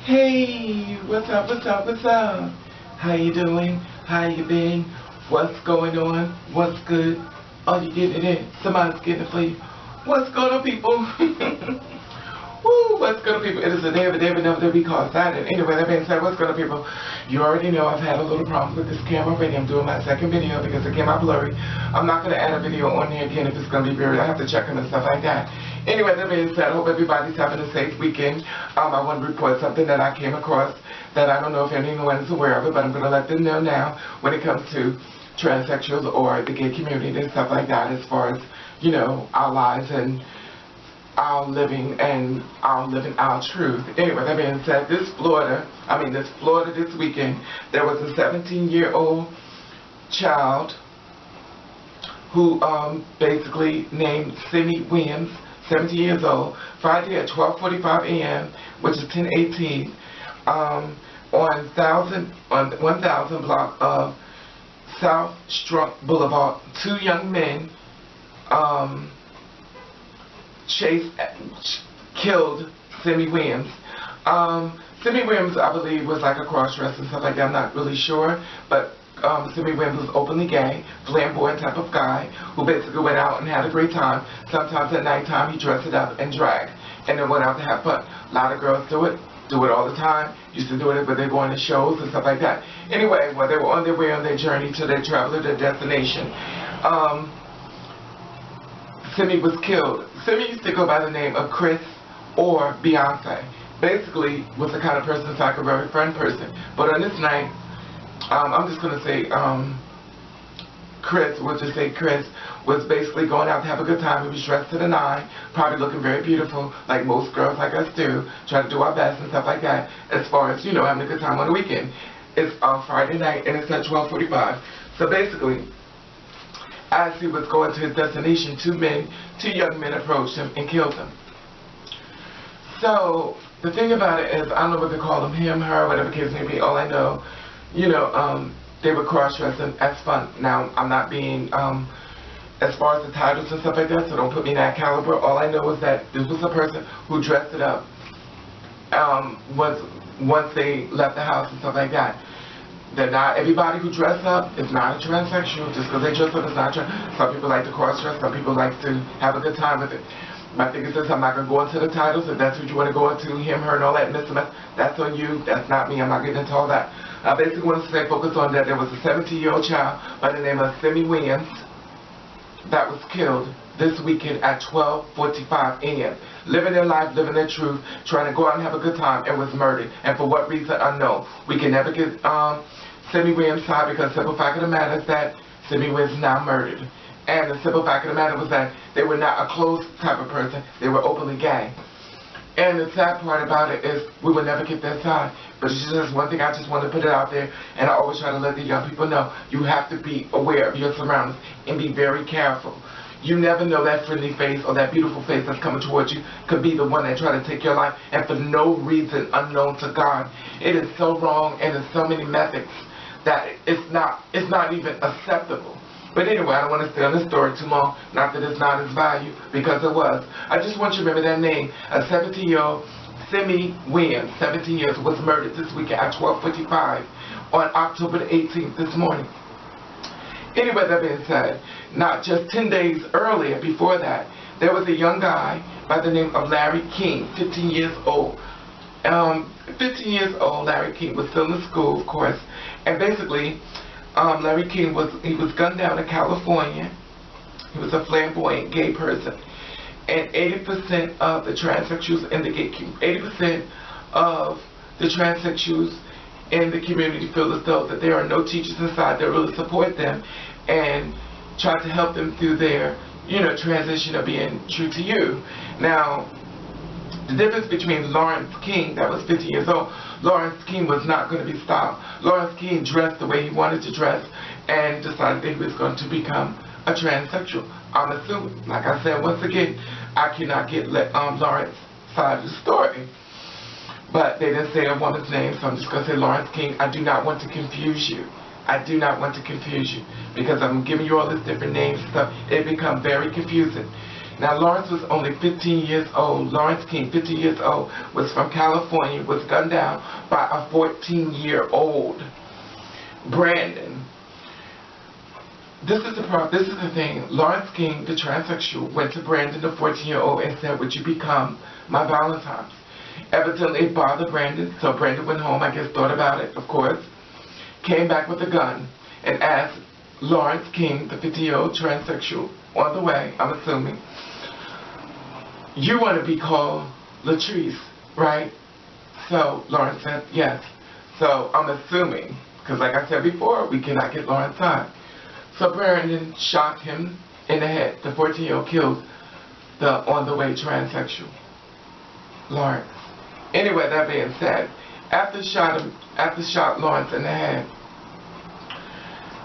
Hey, what's up, what's up, what's up? How you doing? How you been? What's going on? What's good? Are you getting it in? Somebody's getting it for you. What's going on, people? Woo, what's good, people? It is a day of a day, but never to be called Saturday. Anyway, that being said, what's good, people? You already know I've had a little problem with this camera already. I'm doing my second video because it came out blurry. I'm not going to add a video on there again if it's going to be blurry. I have to check them and stuff like that. Anyway, that being said, I hope everybody's having a safe weekend. I want to report something that I came across that I don't know if anyone is aware of it, but I'm going to let them know now when it comes to transsexuals or the gay community and stuff like that, as far as, you know, our lives and our living and our truth. Anyway, that being said, this Florida this weekend, there was a 17-year-old child who basically named Simi Williams, 17 years old, Friday at 12:45 a.m., which is 10:18, on 1000 block of South Strunk Boulevard. Two young men killed Simi Williams. Simi Williams, I believe, was like a cross-dresser and stuff like that. I'm not really sure, but Simi Williams was openly gay, flamboyant type of guy who basically went out and had a great time. Sometimes at nighttime he dressed it up and dragged, and then went out to have fun. A lot of girls do it all the time. Used to do it when they go on the shows and stuff like that. Anyway, while they were on their way on their journey to their travel to their destination, Simi was killed. Simi used to go by the name of Chris or Beyonce. Basically, was the kind of person that's like a very friend person. But on this night, I'm just going to say Chris was basically going out to have a good time. He was dressed to the nine, probably looking very beautiful, like most girls like us do, try to do our best and stuff like that, as far as, you know, having a good time on the weekend. It's Friday night, and it's at 12:45. So basically, as he was going to his destination, two young men approached him and killed him. So the thing about it is, I don't know what they call him, her, whatever case may be. All I know, you know, they were cross-dressing as fun. Now, I'm not being, as far as the titles and stuff like that, so don't put me in that caliber. All I know is that this was a person who dressed it up once they left the house and stuff like that. That not everybody who dress up is not a transsexual. Just because they dress up is not trans. Some people like to cross-dress. Some people like to have a good time with it. My thing is this: I'm not going to go into the titles. If that's what you want to go into, him, her, and all that, Mr. Mess, that's on you. That's not me. I'm not getting into all that. I basically want to stay focused on that there was a 17-year-old child by the name of Simi Williams that was killed this weekend at 12:45 a.m. Living their life, living their truth, trying to go out and have a good time, and was murdered. And for what reason, unknown. We can never get Simi Williams' side, because the simple fact of the matter is that Simi Williams is now murdered. And the simple fact of the matter was that they were not a closed type of person. They were openly gay. And the sad part about it is we will never get that side. But it's just one thing, I just want to put it out there, and I always try to let the young people know, you have to be aware of your surroundings and be very careful. You never know, that friendly face or that beautiful face that's coming towards you could be the one that try to take your life, and for no reason unknown to God. It is so wrong, and there's so many methods that it's not even acceptable. But anyway, I don't want to stay on this story too long. Not that it's not its value, because it was. I just want you to remember that name. A 17-year-old Simi Williams, 17 years, was murdered this weekend at 12:55 on October the 18th this morning. Anyway, that being said, not just 10 days earlier, before that, there was a young guy by the name of Larry King, 15 years old. 15 years old, Larry King was still in school, of course, and basically, Larry King was gunned down in California. He was a flamboyant gay person, and 80% of the transsexuals in the gay community, 80% of the transsexuals in the community feel as though that there are no teachers inside that really support them and try to help them through their, you know, transition of being true to you. Now, the difference between Lawrence King, that was 15 years old, Lawrence King was not going to be stopped. Lawrence King dressed the way he wanted to dress and decided that he was going to become a transsexual. I'm assuming, like I said, once again, I cannot get Lawrence's side of the story. But they didn't say a woman's name, so I'm just going to say Lawrence King. I do not want to confuse you. I do not want to confuse you, because I'm giving you all these different names and stuff. It becomes very confusing. Now, Lawrence was only 15 years old. Lawrence King, 15 years old, was from California, was gunned down by a 14-year-old Brandon. This is the thing. Lawrence King, the transsexual, went to Brandon, the 14-year-old, and said, "Would you become my Valentine's?" Evidently, it bothered Brandon, so Brandon went home, I guess, thought about it, of course, came back with a gun, and asked Lawrence King, the 50-year-old transsexual, on the way, I'm assuming, "You want to be called Latrice, right?" So Lawrence said, "Yes." So I'm assuming, because like I said before, we cannot get Lawrence high. So Brandon shot him in the head. The 14-year-old killed the on-the-way transsexual, Lawrence. Anyway, that being said, after shot Lawrence in the head,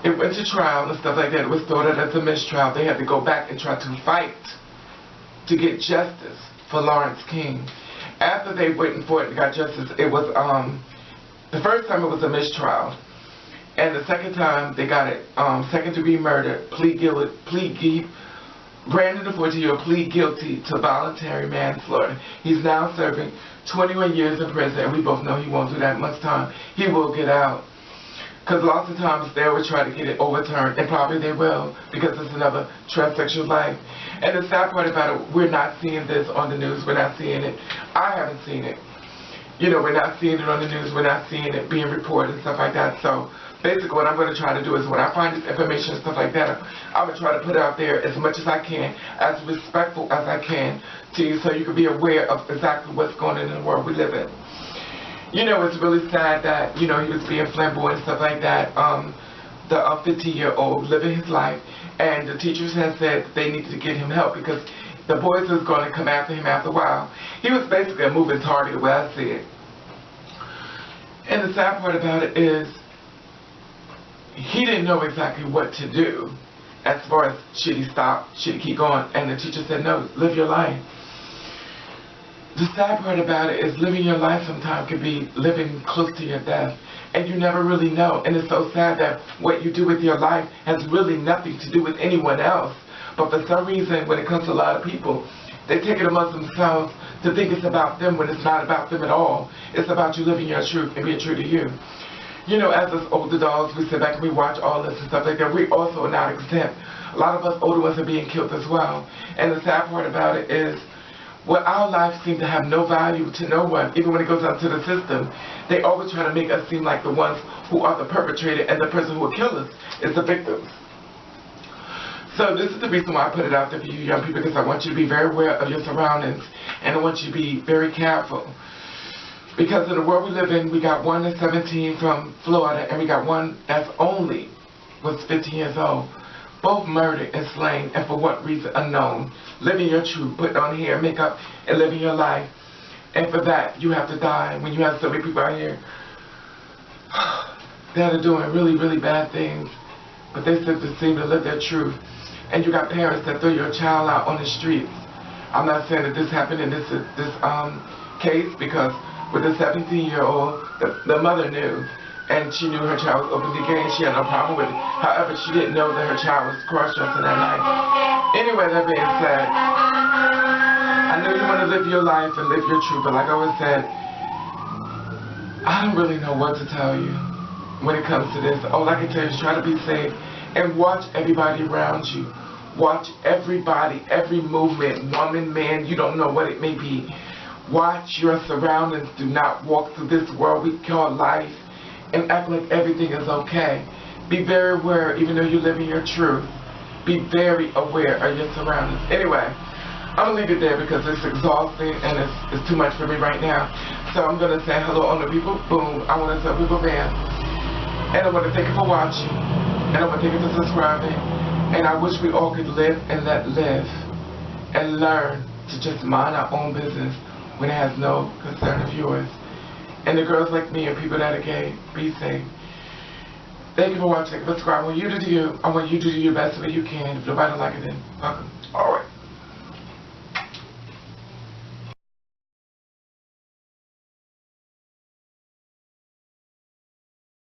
it went to trial and stuff like that. It was thought of as a mistrial. They had to go back and try to fight to get justice for Lawrence King. After they waited for it and got justice, it was, the first time it was a mistrial. And the second time they got it, second-degree murder, Brandon, the 14-year-old, plead guilty to voluntary manslaughter. He's now serving 21 years in prison, and we both know he won't do that much time. He will get out. Because lots of times they will try to get it overturned, and probably they will, because it's another transsexual life. And the sad part about it, we're not seeing this on the news. We're not seeing it. I haven't seen it. You know, we're not seeing it on the news. We're not seeing it being reported and stuff like that. So basically what I'm going to try to do is when I find this information and stuff like that, I'm going to try to put it out there as much as I can, as respectful as I can to you, so you can be aware of exactly what's going on in the world we live in. You know, it's really sad that, you know, he was being flamboyant and stuff like that, the 15-year-old living his life, and the teachers had said that they needed to get him help because the boys was going to come after him after a while. He was basically a moving target, the way I see it. And the sad part about it is he didn't know exactly what to do as far as should he stop, should he keep going, and the teacher said, "No, live your life." The sad part about it is living your life sometimes could be living close to your death, and you never really know. And it's so sad that what you do with your life has really nothing to do with anyone else. But for some reason, when it comes to a lot of people, they take it amongst themselves to think it's about them when it's not about them at all. It's about you living your truth and being true to you. You know, as us older dogs, we sit back and we watch all this and stuff like that. We also are not exempt. A lot of us older ones are being killed as well. And the sad part about it is, well, our lives seem to have no value to no one, even when it goes out to the system. They always try to make us seem like the ones who are the perpetrator, and the person who will kill us is the victims. So this is the reason why I put it out there for you young people, because I want you to be very aware of your surroundings, and I want you to be very careful. Because in the world we live in, we got one that's 17 from Florida, and we got one that's only was 15 years old. Both murdered and slain, and for what reason unknown. Living your truth, putting on hair, makeup, and living your life. And for that, you have to die. When you have so many people out here that are doing really, really bad things, but they still seem to live their truth. And you got parents that throw your child out on the streets. I'm not saying that this happened in this case, because with the 17-year-old, the mother knew. And she knew her child was openly gay, and she had no problem with it. However, she didn't know that her child was cross-dressing that night. Anyway, that being said, I know you want to live your life and live your truth, but like I always said, I don't really know what to tell you when it comes to this. All I can tell you is try to be safe and watch everybody around you. Watch everybody, every movement, woman, man, you don't know what it may be. Watch your surroundings. Do not walk through this world we call life and act like everything is okay. Be very aware, even though you're living your truth. Be very aware of your surroundings. Anyway, I'm going to leave it there because it's exhausting and it's too much for me right now. So I'm going to say hello on the people. Boom. I want to tell people, man. And I want to thank you for watching. And I want to thank you for subscribing. And I wish we all could live and let live. And learn to just mind our own business when it has no concern of yours. And the girls like me and people that are gay, be safe. Thank you for watching. Subscribe. I want you to do you. I want you to do your best way you can. If nobody don't like it, then fuck 'em. Alright.